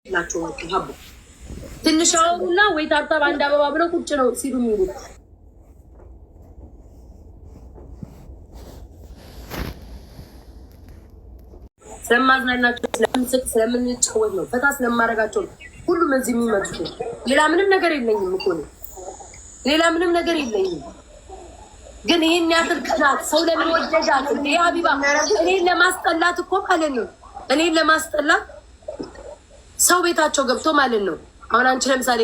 ናቸው ሀቡ ትንሽ አወሩና ወይ ታርታብ አንድ አበባ ብለው ቁጭ ነው ሲሉ የሚሉት ስለማዝናናቸው ስለምንጫወት ነው ፈታ ስለማረጋቸው ሁሉም እዚህ የሚመጡት ሌላ ምንም ነገር የለኝም እኮ ነው ሌላ ምንም ነገር የለኝም ግን ይሄን ያክል ቅናት ሰው ለምን ወደዳት እንዴ ሀቢባ እኔን ለማስጠላት እኮ ማለት ነው እኔን ለማስጠላት ሰው ቤታቸው ገብቶ ማለት ነው አሁን አንቺ ለምሳሌ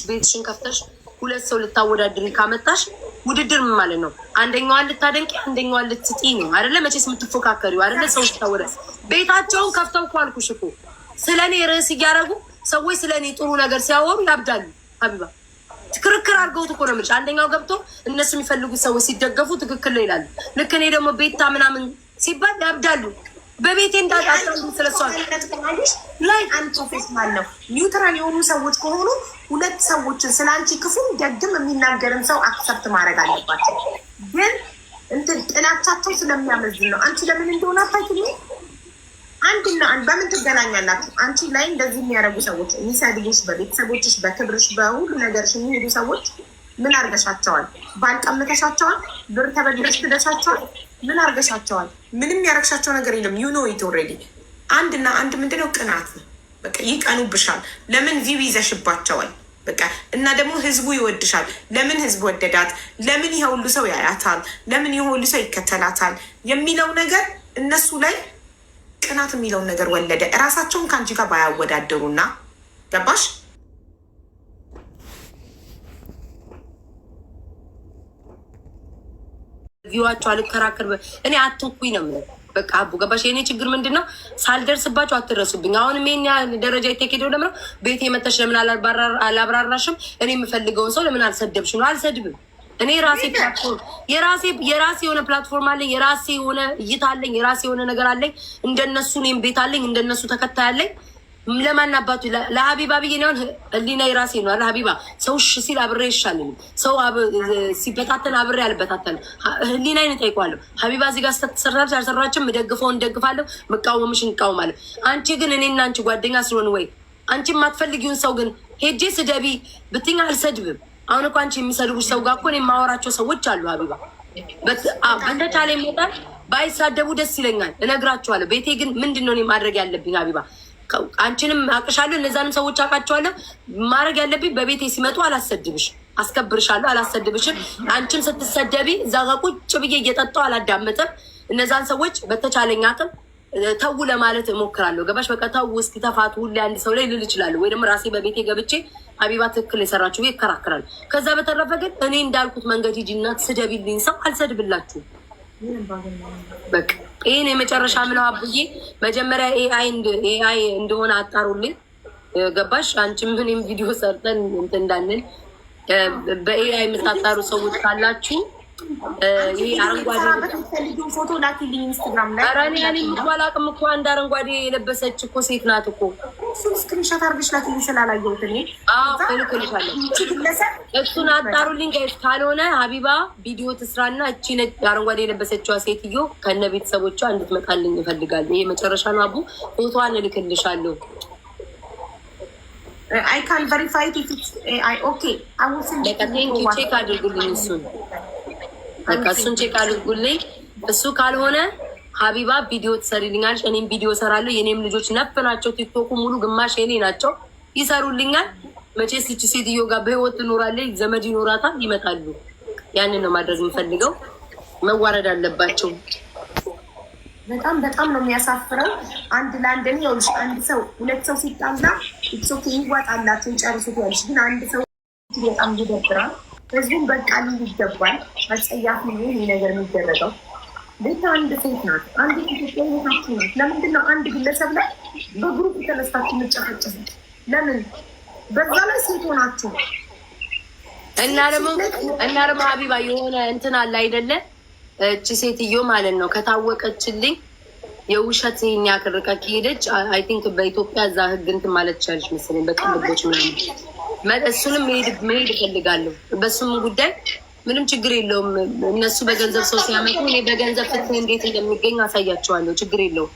ቤትሽን ከፍተሽ ሁለት ሰው ልታወዳድሪ ካመጣሽ ውድድር ምን ማለት ነው አንደኛዋን ልታደንቂ አንደኛዋን ልትጥቂ ነው አይደለ መቼስ የምትፎካከሪው አይደለ ሰው ታወረ ቤታቸውን ከፍተው እኮ አልኩሽ እኮ ስለኔ ርዕስ እያደረጉ ሰዎች ስለኔ ጥሩ ነገር ሲያወሩ ያብዳሉ ሀቢባ ክርክር አድርገውት እኮ ነው የምልሽ አንደኛው ገብቶ እነሱ የሚፈልጉት ሰዎች ሲደገፉ ትክክል ነው ይላሉ ልክ እኔ ደግሞ ቤታ ምናምን ሲባል ያብዳሉ በቤቴ እንዳጣጣሉ ስለሷል ላይ አንቺ ፕሮፌሽናል ነው ኒውትራል የሆኑ ሰዎች ከሆኑ ሁለት ሰዎችን ስላንቺ ክፉ ደግም የሚናገርን ሰው አክሰፕት ማድረግ አለባቸው ግን እንትን ጥላቻቸው ስለሚያመዝን ነው አንቺ ለምን እንደሆነ አታውቂም አንድና አንድ በምን ትገናኛላችሁ አንቺ ላይ እንደዚህ የሚያደርጉ ሰዎች የሚሰድቡሽ በቤተሰቦችሽ በክብርሽ በሁሉ ነገርሽ የሚሄዱ ሰዎች ምን አርገሻቸዋል ባንቀምተሻቸዋል ብር ተበድረሽ ትደሻቸዋል ምን አርገሻቸዋል ምንም ያረግሻቸው ነገር የለም ዩ ኖ ኢት ኦልሬዲ አንድና አንድ ምንድነው ቅናት ነው በቃ ይቀኑብሻል ለምን ቪው ይዘሽባቸዋል በቃ እና ደግሞ ህዝቡ ይወድሻል ለምን ህዝብ ወደዳት ለምን ይሄ ሁሉ ሰው ያያታል ለምን ይሄ ሁሉ ሰው ይከተላታል የሚለው ነገር እነሱ ላይ ቅናት የሚለውን ነገር ወለደ እራሳቸውን ከአንቺ ጋር ባያወዳደሩና ገባሽ ቪዋቸው አልከራከር እኔ አትንኩኝ ነው የምለው በቃ አቡ ገባሽ የኔ ችግር ምንድነው ሳልደርስባቸው አትረሱብኝ አሁንም የኛ ደረጃ ይተከደው ለምን ቤቴ መተሽ ለምን አላብራራሽም እኔ የምፈልገውን ሰው ለምን አልሰደብሽም ነው አልሰድብም እኔ ራሴ ፕላትፎርም የራሴ የሆነ ፕላትፎርም አለኝ የራሴ የሆነ እይታ አለኝ የራሴ የሆነ ነገር አለኝ እንደነሱ እኔም ቤት አለኝ እንደነሱ ተከታይ አለኝ ለማን አባቱ ለሀቢባ ብዬ ነው ህሊና የራሴ ነው አለ ሀቢባ ሰው ሲል አብሬ ይሻለኝ ሰው ሲበታተን አብሬ ያልበታተን ህሊና አይነት ጠይቋለሁ ሀቢባ እዚህ ጋር ስትሰራች አልሰራችም ደግፈውን ደግፋለሁ መቃወምሽን እንቃወማለሁ አንቺ ግን እኔና አንቺ ጓደኛ ስለሆነ ወይ አንቺ የማትፈልጊውን ሰው ግን ሄጄ ስደቢ ብትኛ አልሰድብም አሁን እኮ አንቺ የሚሰድቡሽ ሰው ጋር እኮ እኔ የማወራቸው ሰዎች አሉ ሀቢባ በተቻለ ይመጣል ባይሳደቡ ደስ ይለኛል እነግራቸዋለሁ ቤቴ ግን ምንድን ነው እኔ ማድረግ ያለብኝ ሀቢባ አንቺንም አቅሻለሁ እነዛንም ሰዎች አውቃቸዋለሁ ማድረግ ያለብኝ በቤቴ ሲመጡ አላሰድብሽ አስከብርሻለሁ አላሰድብሽም አንቺም ስትሰደቢ እዛ ጋር ቁጭ ብዬ እየጠጣሁ አላዳመጥም እነዛን ሰዎች በተቻለኝ አቅም ተው ለማለት እሞክራለሁ ገባሽ በቃ ተው እስኪ ተፋቱ ሁሌ አንድ ሰው ላይ ልል እችላለሁ ወይ ደግሞ ራሴ በቤቴ ገብቼ ሀቢባ ትክክል የሰራችሁ ብዬ እከራከራለሁ ከዛ በተረፈ ግን እኔ እንዳልኩት መንገድ ሂጂና ስደቢልኝ ሰው አልሰድብላችሁም በቃ ይሄን የመጨረሻ ምነው አብዬ መጀመሪያ ኤአይ እንደሆነ አጣሩልኝ ገባሽ አንቺም ምንም ቪዲዮ ሰርተን እንትን እንዳንል በኤአይ የምታጣሩ ሰዎች ካላችሁ ይሄ አረንጓዴ ፎቶ ላኪልኝ ኢንስታግራም ላይ አራኒ ያኔ ምትባላቅም እኮ አንድ አረንጓዴ የለበሰች እኮ ሴት ናት እኮ ስክሪንሾት አድርገሽ ላኪልኝ ስላላየሁት እኔ እልክልሻለሁ እሱን አጣሩልኝ ጋይስ ካልሆነ ሀቢባ ቪዲዮ ትስራና እቺ ነጭ አረንጓዴ የለበሰችዋ ሴትዮ ከነ ቤተሰቦቿ እንድትመጣልኝ እፈልጋለሁ ይሄ መጨረሻ ነው አቡ ፎቶዋን እልክልሻለሁ I can verify it if it's AI. Okay. I will send you. Thank you. Check አድርጉልኝ እሱን በቃ እሱን ቼክ አድርጉልኝ እሱ ካልሆነ ሀቢባ ቪዲዮ ትሰሪልኛለሽ እኔም ቪዲዮ ሰራለሁ የኔም ልጆች ነፍ ናቸው ቲክቶኩ ሙሉ ግማሽ የኔ ናቸው ይሰሩልኛል መቼስ እቺ ሴትዮ ጋር በህይወት ትኖራለች ዘመድ ይኖራታል ይመጣሉ ያንን ነው ማድረግ የምፈልገው መዋረድ አለባቸው በጣም ነው የሚያሳፍረው አንድ ለአንድ ነው አንድ ሰው ሁለት ሰው ሲጣላ ኢትሶክ ይዋጣላችሁ ይጨርሱት ያልሽ ግን አንድ ሰው በጣም ይደብራል ህዝቡን በቃ ይገባል አጸያፊ ነው ይሄ ነገር የሚደረገው ቤት አንድ ሴት ናት አንድ ኢትዮጵያዊ ናት ለምንድን ነው አንድ ግለሰብ ላይ በግሩፕ ተነስታችሁ የምትጨፈጭፉ ለምን በዛ ላይ ሴት ሆናችሁ እና ደግሞ ሀቢባ የሆነ እንትን አለ አይደለ እቺ ሴትዮ ማለት ነው ከታወቀችልኝ የውሸት የኛ ክርቀ ከሄደች አይ ቲንክ በኢትዮጵያ እዛ ህግ እንትን ማለት ይችላልሽ መሰለኝ በቅልቦች ምናምን እሱንም መሄድ እፈልጋለሁ በሱም ጉዳይ ምንም ችግር የለውም እነሱ በገንዘብ ሰው ሲያመጡ እኔ በገንዘብ ፍትህ እንዴት እንደሚገኝ አሳያቸዋለሁ ችግር የለውም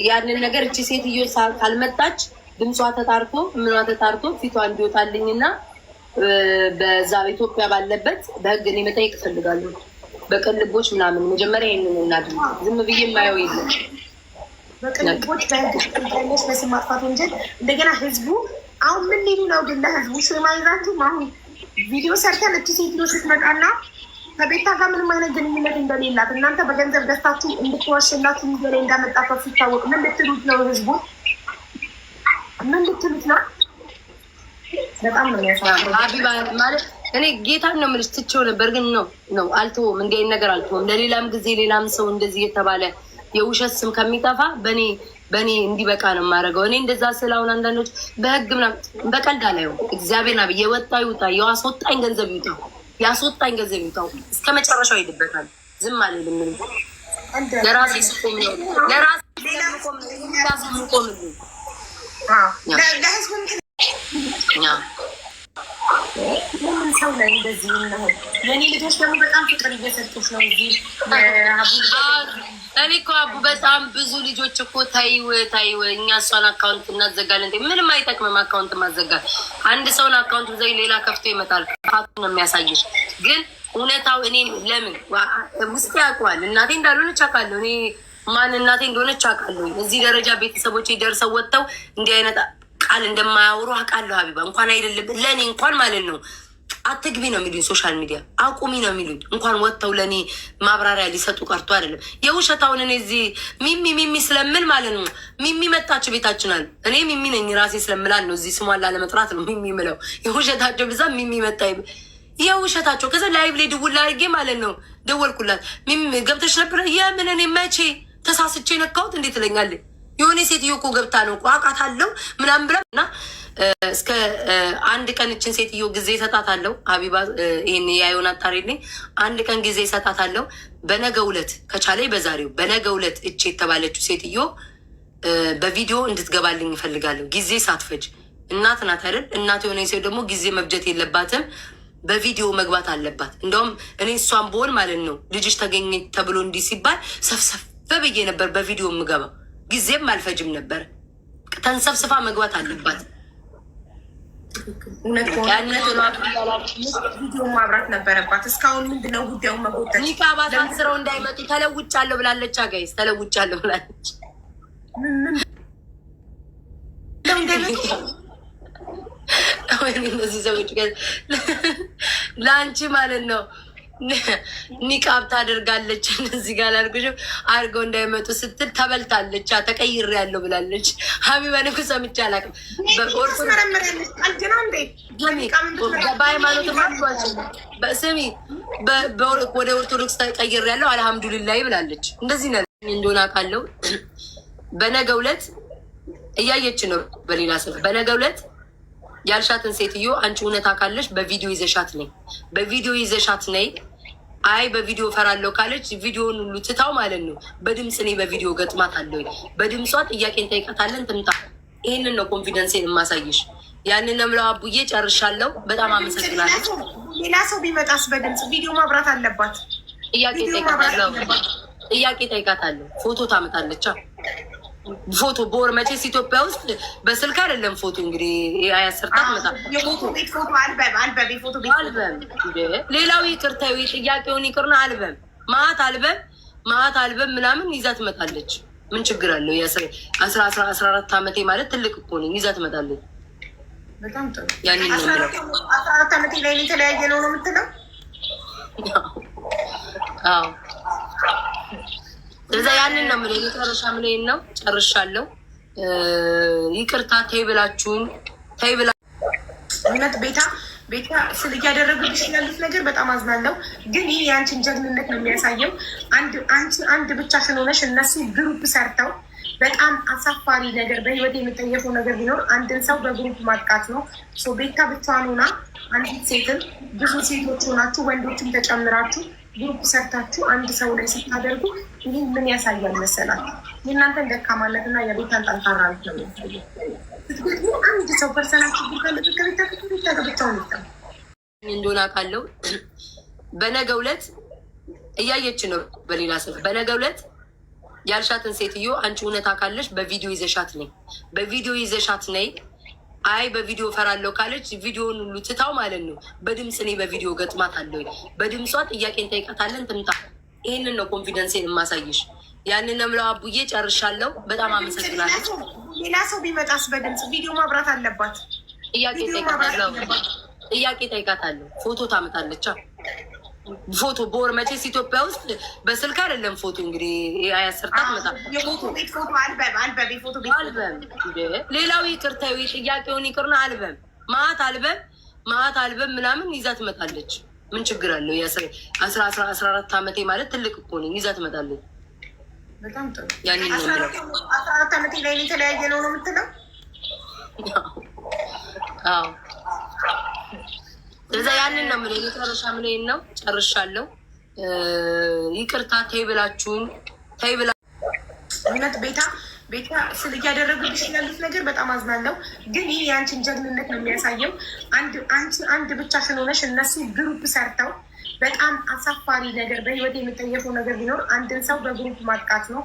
ያንን ነገር እቺ ሴትዮ ካልመጣች ድምጿ ተጣርቶ ምኗ ተጣርቶ ፊቷ እንዲወጣልኝና በዛ ኢትዮጵያ ባለበት በህግ እኔ መጠየቅ እፈልጋለሁ። በቅልቦች ምናምን መጀመሪያ ይህንን እናድርግ። ዝም ብዬ የማየው የለም። በቅልቦች በህግ ትጠይቂያለሽ፣ በስም ማጥፋት ወንጀል። እንደገና ህዝቡ አሁን ምን ሊሉ ነው ግን? ለህዝቡ ሽማይዛችሁ አሁን ቪዲዮ ሰርተን እቺ ሴትዮ ስትመጣና ከቤታ ጋር ምንም አይነት ግንኙነት እንደሌላት እናንተ በገንዘብ ገዝታችሁ እንድትዋሽላችሁ ሚዲያ ላይ እንዳመጣበት ሲታወቅ ምን ልትሉት ነው? ህዝቡ ምን ልትሉት ነው? በጣም ነው የሚያሳፍረው። ሀቢባ ማለት እኔ ጌታን ነው የምልሽ። ትቼው ነበር ግን ነው አልተውም። እንዲህ አይነት ነገር አልተውም። ለሌላም ጊዜ ሌላም ሰው እንደዚህ የተባለ የውሸት ስም ከሚጠፋ በእኔ እንዲበቃ ነው የማደርገው። እኔ እንደዛ ስላሁን አንዳንዶች በህግ ምናምን በቀልድ አላየው። እግዚአብሔር ና የወጣ ይውጣ፣ ያስወጣኝ ገንዘብ ይውጣው፣ ያስወጣኝ ገንዘብ ይውጣው። እስከ መጨረሻው ይሄድበታል። ዝም አልልም። ለራሴ ስቆም ነው ለራሴ ስቆም ነው ለህዝቡ ለምን ሰው ላይ እንደዚህ ነው? የኔ ልጆች ደግሞ በጣም ፍቅር እየሰጡሽ ነው። እዚህ እኔ እኮ አቡ በጣም ብዙ ልጆች እኮ ታይው እኛ እሷን አካውንት እናዘጋለን። ምንም አይጠቅምም አካውንት ማዘጋል። አንድ ሰውን አካውንት ዘይ ሌላ ከፍቶ ይመጣል። ፋቱ ነው የሚያሳይሽ። ግን እውነታው እኔ ለምን ውስጥ ያውቀዋል። እናቴ እንዳልሆነች አውቃለሁ። እኔ ማን እናቴ እንደሆነች አውቃለሁ። እዚህ ደረጃ ቤተሰቦቼ ደርሰው ወጥተው እንዲህ አይነት ቃል እንደማያወሩ አውቃለሁ። ሀቢባ እንኳን አይደለም ለእኔ እንኳን ማለት ነው አትግቢ ነው የሚሉኝ። ሶሻል ሚዲያ አቁሚ ነው የሚሉኝ። እንኳን ወጥተው ለእኔ ማብራሪያ ሊሰጡ ቀርቶ አይደለም የውሸታውን እኔ እዚህ ሚሚ ስለምል ማለት ነው። ሚሚ መጣች ቤታችን አሉ። እኔ ሚሚ ነኝ ራሴ ስለምላል ነው እዚህ ስሟን ላለመጥራት ነው ሚሚ ምለው። የውሸታቸው ብዛ ሚሚ መጣ የውሸታቸው። ከዛ ላይቭ ላይ ድውል አድርጌ ማለት ነው ደወልኩላት። ሚሚ ገብተሽ ነበረ? የምን እኔ መቼ ተሳስቼ ነካሁት እንዴት ትለኛለች? የሆነ ሴትዮ እኮ ገብታ ነው ቋቃት አለው ምናምን ብላ እና እስከ አንድ ቀን እችን ሴትዮ ጊዜ ይሰጣታለሁ። ሀቢባ ይሄን ያየውን አጣሪልኝ። አንድ ቀን ጊዜ ይሰጣታለሁ። በነገው ዕለት ከቻለኝ በዛሬው በነገው ዕለት እች የተባለችው ሴትዮ በቪዲዮ እንድትገባልኝ ይፈልጋለሁ። ጊዜ ሳትፈጅ እናት ናት አይደል? እናት የሆነ ሰው ደግሞ ጊዜ መፍጀት የለባትም። በቪዲዮ መግባት አለባት። እንደውም እኔ እሷን ብሆን ማለት ነው ልጅሽ ተገኘ ተብሎ እንዲህ ሲባል ሰፍሰፍ ብዬ ነበር በቪዲዮ የምገባው። ጊዜም አልፈጅም ነበር። ተንሰብስፋ መግባት አለባት። ቪዲዮ ማብራት ነበረባት። እስካሁን ምንድነው ጉዳዩ? መጎተት ኒቃባት ስረው እንዳይመጡ ተለውጫለሁ ብላለች። ጋይስ ተለውጫለሁ ብላለች። እነዚህ ሰዎች ለአንቺ ማለት ነው ኒቃብ ታደርጋለች። እዚህ ጋር ላድርግሽም አድርገው እንዳይመጡ ስትል ተበልታለች። ተቀይሬያለሁ ብላለች። ሀቢባን እኮ ሰምቼ አላውቅም። በሃይማኖት ስሚ ወደ ኦርቶዶክስ ተቀይሬያለሁ አልሐምዱሊላህ ብላለች። እንደዚህ ነ እንደሆነ አውቃለሁ። በነገው ዕለት እያየች ነው። በሌላ ስፍ በነገው ዕለት ያልሻትን ሴትዮ አንቺ እውነታ ካለሽ በቪዲዮ ይዘሻት ነይ፣ በቪዲዮ ይዘሻት ነይ። አይ በቪዲዮ ፈራለሁ ካለች ቪዲዮን ሁሉ ትታው ማለት ነው። በድምፅ እኔ በቪዲዮ ገጥማት አለኝ። በድምጿ ጥያቄን ጠይቃታለን ትምጣ። ይህንን ነው ኮንፊደንሴን የማሳይሽ። ያንን ነው የምለው። አቡዬ ጨርሻለሁ። በጣም አመሰግናለሁ። ሌላ ሰው ቢመጣስ በድምፅ ቪዲዮ ማብራት አለባት። ጥያቄ ጠይቃታለሁ። ፎቶ ታመጣለች። ፎቶ በወር መቼስ ኢትዮጵያ ውስጥ በስልክ አይደለም ፎቶ እንግዲህ አያሰርታት መጣ አልበም ሌላው ይቅርታዊ ጥያቄውን ይቅርና አልበም ማት አልበም ምናምን ይዛ ትመጣለች። ምን ችግር አለው? 14 ዓመቴ ማለት ትልቅ እኮ ነኝ። ይዛ ትመጣለች። በጣም ጥሩ። ያንን 14 ዓመቴ ላይ የተለያየ ነው የምትለው? አዎ እዛ ያንን ነው የምልህ። የመጨረሻ ምለይን ነው ጨርሻለሁ። ይቅርታ ተይ ብላችሁን ተይ ብላ እውነት ቤታ ስል እያደረጉልሽ ያሉት ነገር በጣም አዝናለሁ። ግን ይህ የአንቺን ጀግንነት ነው የሚያሳየው። አንድ ብቻሽን ሆነሽ እነሱ ግሩፕ ሰርተው በጣም አሳፋሪ ነገር በህይወት የሚጠየፈው ነገር ቢኖር አንድን ሰው በግሩፕ ማጥቃት ነው። ቤታ ብቻዋን ሆና አንዲት ሴትን ብዙ ሴቶች ሆናችሁ ወንዶችም ተጨምራችሁ ግሩፕ ሰርታችሁ አንድ ሰው ላይ ስታደርጉ ይህ ምን ያሳያል መሰላችሁ? የእናንተን ደካማነትና የቤታን ጠንካራነት ነው የሚያሳየው። ስትገጥሙ አንድ ሰው ፐርሰናችሁ ቤታ ብቻውን ይታል እንደሆነ አውቃለሁ። በነገው ዕለት እያየች ነው። በሌላ ስፍ በነገው ዕለት ያልሻትን ሴትዮ አንቺ እውነታ ካለሽ በቪዲዮ ይዘሻት ነይ፣ በቪዲዮ ይዘሻት ነይ። አይ በቪዲዮ ፈራለሁ ካለች ቪዲዮን ሁሉ ትታው ማለት ነው። በድምፅ እኔ በቪዲዮ ገጥማት አለሁ። በድምጿ ጥያቄን ጠይቃታለን ትምጣ። ይህንን ነው ኮንፊደንሴን የማሳይሽ። ያንን ነው የምለው። አቡዬ ጨርሻለሁ። በጣም አመሰግናለሁ። ሌላ ሰው ቢመጣስ በድምፅ ቪዲዮ ማብራት አለባት። ጥያቄ ጠይቃታለሁ። ፎቶ ታመጣለች። ፎቶ በወር መቼስ ኢትዮጵያ ውስጥ በስልክ አይደለም ፎቶ እንግዲህ አያሰርታት መጣ አልበም ሌላው ይቅርታዊ ጥያቄውን ይቅርና አልበም ማአት አልበም ምናምን ይዛ ትመጣለች። ምን ችግር አለው? 14 ዓመቴ ማለት ትልቅ እኮ ነኝ። ይዛ ትመጣለች። በጣም ጥሩ። 14 ዓመቴ ላይ የተለያየ ነው የምትለው? አዎ እዛ ያንን ነው የምልህ። የመጨረሻ ምን ነው ጨርሻለሁ። ይቅርታ ተይ ብላችሁን ተይ ብላ እውነት ቤታ ስል እያደረጉልሽ ያሉት ነገር በጣም አዝናለሁ። ግን ይህ የአንቺን ጀግንነት ነው የሚያሳየው። አንድ ብቻሽን ሆነሽ እነሱ ግሩፕ ሰርተው በጣም አሳፋሪ ነገር በህይወት የሚጠየፈው ነገር ቢኖር አንድን ሰው በግሩፕ ማጥቃት ነው።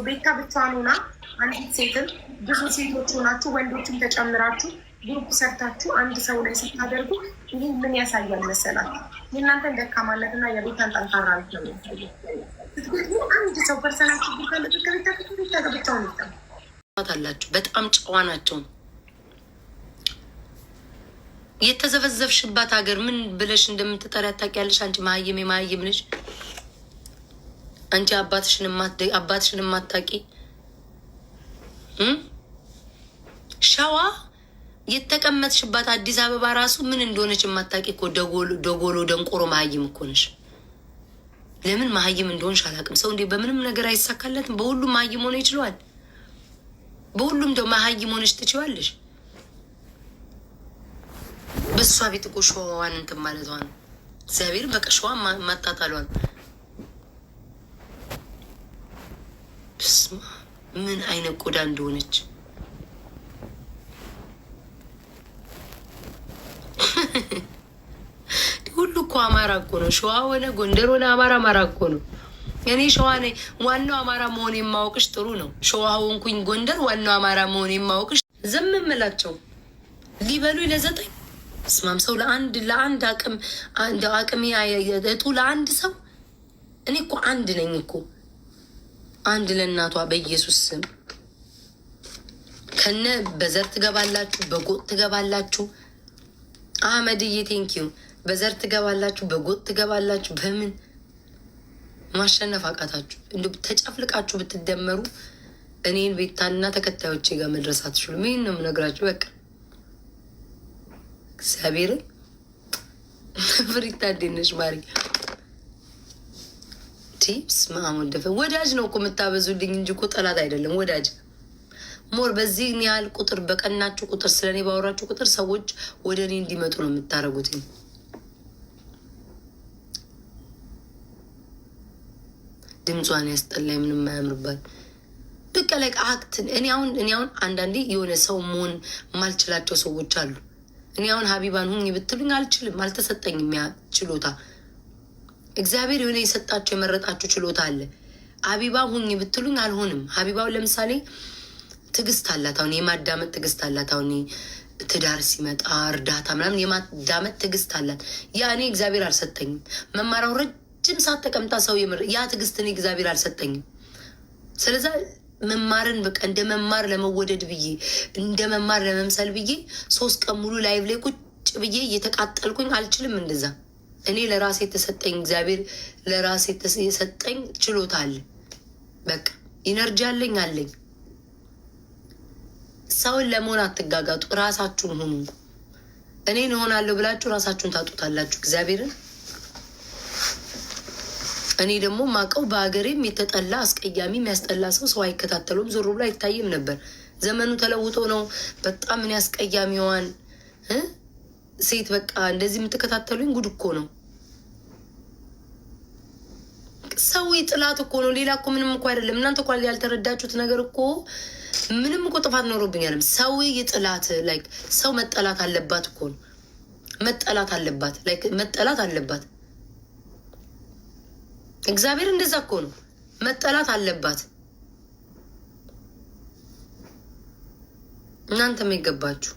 ቤታ ብቻዋን ሆና አንዲት ሴትን ብዙ ሴቶች ሆናችሁ ወንዶችም ተጨምራችሁ ግሩፕ ሰርታችሁ አንድ ሰው ላይ ስታደርጉ ይህ ምን ያሳያል መሰላችሁ? የእናንተን ደካማነት እና የቤታን ጠንካራነት ነው የሚያሳየው። አንድ ሰው ፐርሰናችሁ ብቻውን አላችሁ። በጣም ጨዋ ናቸው። የተዘበዘብሽባት ሀገር ምን ብለሽ እንደምትጠሪ ታውቂያለሽ? አንቺ መሀይም የመሀይም ልጅ አንቺ አባትሽን የማታውቂ ሸዋ የተቀመጥሽባት አዲስ አበባ ራሱ ምን እንደሆነች የማታውቂ እኮ ደጎሎ ደንቆሮ መሀይም እኮ ነሽ። ለምን መሀይም እንደሆንሽ አላውቅም። ሰው እንዴ በምንም ነገር አይሳካለትም። በሁሉም መሀይም ሆነ ይችለዋል። በሁሉም ደው መሀይም ሆነች ትችዋለሽ። በእሷ ቤት እኮ ሸዋዋን እንትን ማለቷ ነው። እግዚአብሔር በቃ ሸዋ ማጣጣሏን ስማ ምን አይነት ቆዳ እንደሆነች ሁሉ እኮ አማራ እኮ ነው። ሸዋ ሆነ ጎንደር ሆነ አማራ እኮ ነው። እኔ ሸዋ ነኝ። ዋናው አማራ መሆን የማወቅሽ ጥሩ ነው። ሸዋ ሆንኩኝ ጎንደር፣ ዋናው አማራ መሆን የማወቅሽ ዝም ምላቸው ሊበሉ ለዘጠኝ ስማም ሰው ለአንድ አቅሜ እጡ ለአንድ ሰው እኔ እኮ አንድ ነኝ እኮ አንድ ለእናቷ በኢየሱስ ስም ከነ በዘር ትገባላችሁ፣ በጎጥ ትገባላችሁ። አህመድዬ ቴንኪዩ። በዘር ትገባላችሁ፣ በጎጥ ትገባላችሁ። በምን ማሸነፍ አቃታችሁ? እንዲ ተጨፍልቃችሁ ብትደመሩ እኔን ቤታና ተከታዮቼ ጋር መድረስ አትችሉም። ይህን ነው የምነግራችሁ። በቃ እግዚአብሔርን ፍሪታ እንዴት ነሽ ማሪ? ቲፕስ ማሙን ደፈ ወዳጅ ነው እኮ የምታበዙልኝ እንጂ እኮ ጠላት አይደለም። ወዳጅ ሞር በዚህ ያህል ቁጥር በቀናችሁ ቁጥር ስለኔ ባወራችሁ ቁጥር ሰዎች ወደ እኔ እንዲመጡ ነው የምታደርጉት። ድምጿን ያስጠላኝ ምንም አያምርባት በቃ ላይ አክትን እኔ አሁን አንዳንዴ የሆነ ሰው መሆን ማልችላቸው ሰዎች አሉ። እኔ አሁን ሀቢባን ሁኝ ብትሉኝ አልችልም፣ አልተሰጠኝም ያ ችሎታ። እግዚአብሔር የሆነ የሰጣቸው የመረጣቸው ችሎታ አለ። ሀቢባ ሁኝ ብትሉኝ አልሆንም። ሀቢባውን ለምሳሌ ትዕግስት አላት። አሁን የማዳመጥ ትዕግስት አላት። አሁን ትዳር ሲመጣ እርዳታ ምናምን የማዳመጥ ትዕግስት አላት። ያ እኔ እግዚአብሔር አልሰጠኝም። መማራው ረጅም ሰዓት ተቀምጣ ሰው የምር ያ ትዕግስት እኔ እግዚአብሔር አልሰጠኝም። ስለዛ መማርን በቃ እንደ መማር ለመወደድ ብዬ እንደ መማር ለመምሰል ብዬ 3 ቀን ሙሉ ላይቭ ላይ ቁጭ ብዬ እየተቃጠልኩኝ አልችልም። እንደዛ እኔ ለራሴ የተሰጠኝ እግዚአብሔር ለራሴ የሰጠኝ ችሎታ አለ። በቃ ኢነርጂ አለኝ። ሰውን ለመሆን አትጋጋጡ፣ ራሳችሁን ሁኑ። እኔን እሆናለሁ ብላችሁ ራሳችሁን ታጡታላችሁ እግዚአብሔርን። እኔ ደግሞ ማቀው በሀገሬም የተጠላ አስቀያሚ የሚያስጠላ ሰው አይከታተሉም፣ ዞር ብሎ አይታይም ነበር። ዘመኑ ተለውጦ ነው። በጣም እኔ አስቀያሚዋን ሴት በቃ እንደዚህ የምትከታተሉኝ ጉድ እኮ ነው። ሰው ጥላት እኮ ነው። ሌላ እኮ ምንም እኮ አይደለም። እናንተ እኮ ያልተረዳችሁት ነገር እኮ ምንም እኮ ጥፋት ኖሮብኝ አይደለም። ሰው ጥላት ላይክ ሰው መጠላት አለባት እኮ ነው። መጠላት አለባት ላይክ መጠላት አለባት። እግዚአብሔር እንደዛ እኮ ነው። መጠላት አለባት። እናንተም ይገባችሁ።